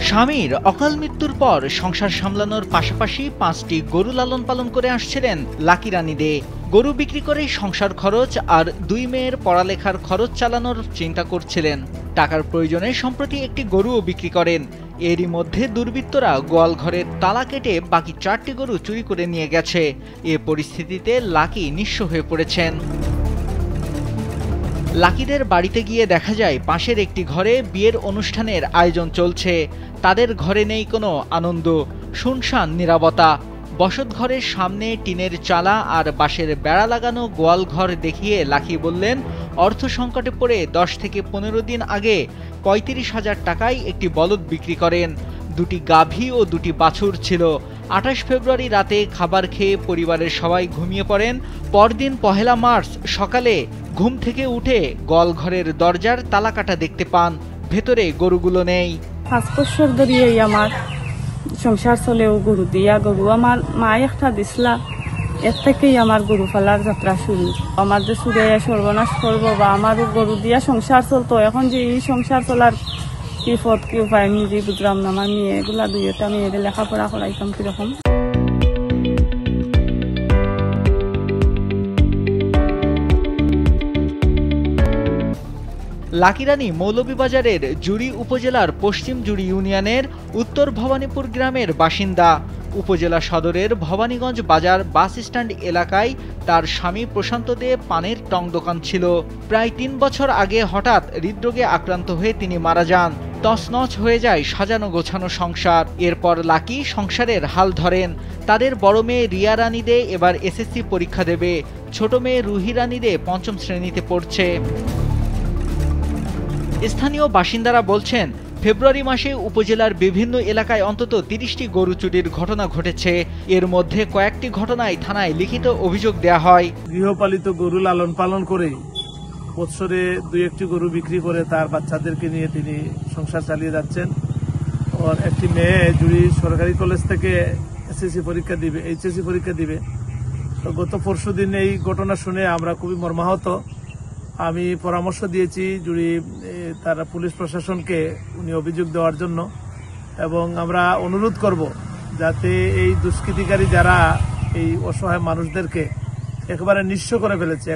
স্বামীর অকাল মৃত্যুর পর সংসার সামলানোর পাশাপাশি 5টি গরু লালন পালন করে আসছিলেন লাকি রানী দে। গরু বিক্রি করে সংসার খরচ আর 2 মেয়ের পড়ালেখার খরচ চালানোর চিন্তা করছিলেন। টাকার প্রয়োজনে সম্প্রতি একটি গরুও বিক্রি করেন। এরই মধ্যে দুর্বৃত্তরা গোয়াল ঘরের তালা কেটে বাকি 4টি গরু চুরি করে নিয়ে গেছে। এ পরিস্থিতিতে লাকি নিঃস্ব হয়ে পড়েছেন। লাকিদের বাড়িতে গিয়ে দেখা যায় পাশের একটি ঘরে বিয়ের অনুষ্ঠানের আয়োজন চলছে। তাদের ঘরে নেই কোনো আনন্দ, শুনশান নীরবতা। বসত ঘরের সামনে টিনের চালা আর বাঁশের বেড়া লাগানো গোয়াল ঘর দেখিয়ে লাকি বললেন, অর্থ সংকটে পড়ে 10 থেকে 15 দিন আগে 35,000 টাকায় একটি বলদ বিক্রি করেন। 2টি গাভী ও 2টি বাছুর ছিল। 28 ফেব্রুয়ারি রাতে খাবার খেয়ে পরিবারের সবাই ঘুমিয়ে পড়েন। পরদিন 1 মার্চ সকালে ঘুম থেকে উঠে গোয়াল ঘরের দরজার তালা কাটা দেখতে পান, ভেতরে গরুগুলো নেই। 5 বছর ধরে আমার সংসার চলেও গরু দিয়া, গরু আমার মা একটা দিছিলা, এর থেকেই আমার গরু পালার যাত্রা শুরু। আমার যে সুরিয়া সর্বনাশ করবো বা আমারও গরু দিয়া সংসার চলতো, এখন যে এই সংসার চলার কি পথ কি উপায় আমি নিজেই বুঝলাম না। আমার মেয়ে এগুলা দুইটা মেয়েদের লেখাপড়া করাইতাম কিরকম। লাকি রানী মৌলভীবাজারের জুড়ি উপজেলার পশ্চিম জুড়ি ইউনিয়নের উত্তর ভবানীপুর গ্রামের বাসিন্দা। উপজেলা সদরের ভবানীগঞ্জ বাজার বাস স্ট্যান্ড এলাকায় তার স্বামী প্রশান্ত দে পানের টং দোকান ছিল। প্রায় 3 বছর আগে হঠাৎ হৃদরোগে আক্রান্ত হয়ে তিনি মারা যান। তছনছ হয়ে যায় সাজানো গোছানো সংসার। এরপর লাকি সংসারের হাল ধরেন। তাদের বড় মেয়ে রিয়া রানী দে এবার এসএসসি পরীক্ষা দেবে। ছোট মেয়ে রুহি রানী দে 5ম শ্রেণীতে পড়ছে। স্থানীয় বাসিন্দারা বলছেন, ফেব্রুয়ারি মাসে উপজেলার বিভিন্ন এলাকায় অন্তত 30টি গরু চুরির ঘটনা ঘটেছে। এর মধ্যে কয়েকটি ঘটনায় থানায় লিখিত অভিযোগ দেয়া হয়। গৃহপালিত গরু লালন পালন করে বছরে 2-1টি গরু বিক্রি করে তার বাচ্চাদেরকে নিয়ে তিনি সংসার চালিয়ে যাচ্ছেন। ওর একটি মেয়ে জুড়ি সরকারি কলেজ থেকে এসএসসি পরীক্ষা দিবে, এইচএসসি পরীক্ষা দিবে। তো গত পরশুদিন এই ঘটনা শুনে আমরা খুবই মর্মাহত। আমি পরামর্শ দিয়েছি জুড়ি তারা পুলিশ প্রশাসনকে উনি অভিযোগ দেওয়ার জন্য, এবং আমরা অনুরোধ করব যাতে এই দুষ্কৃতিকারী যারা এই অসহায় মানুষদেরকে একেবারে নিঃস্ব করে ফেলেছে।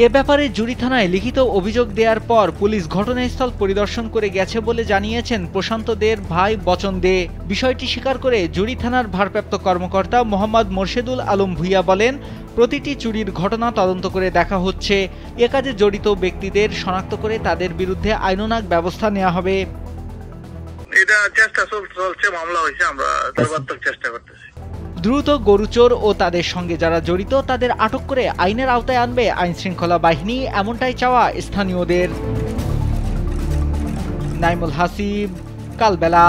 এ ব্যাপারে জুড়ি থানায় লিখিত অভিযোগ দেওয়ার পর পুলিশ ঘটনাস্থল পরিদর্শন করে গেছে বলে জানিয়েছেন প্রশান্ত দের ভাই বচন দে। বিষয়টি স্বীকার করে জুড়ি থানার ভারপ্রাপ্ত কর্মকর্তা মোহাম্মদ মোর্শেদুল আলম ভুইয়া বলেন, প্রতিটি চুরির ঘটনা তদন্ত করে দেখা হচ্ছে। এ কাজে জড়িত ব্যক্তিদের শনাক্ত করে তাদের বিরুদ্ধে আইনানুগ ব্যবস্থা নেওয়া হবে। এটা চেষ্টা চলছে, মামলা হয়েছে, আমরা সর্বাত্মক চেষ্টা করতেছি। দ্রুত গরুচোর ও তাদের সঙ্গে যারা জড়িত তাদের আটক করে আইনের আওতায় আনবে আইনশৃঙ্খলা বাহিনী, এমনটাই চাওয়া স্থানীয়দের। নাইমুল হাসিব, কালবেলা।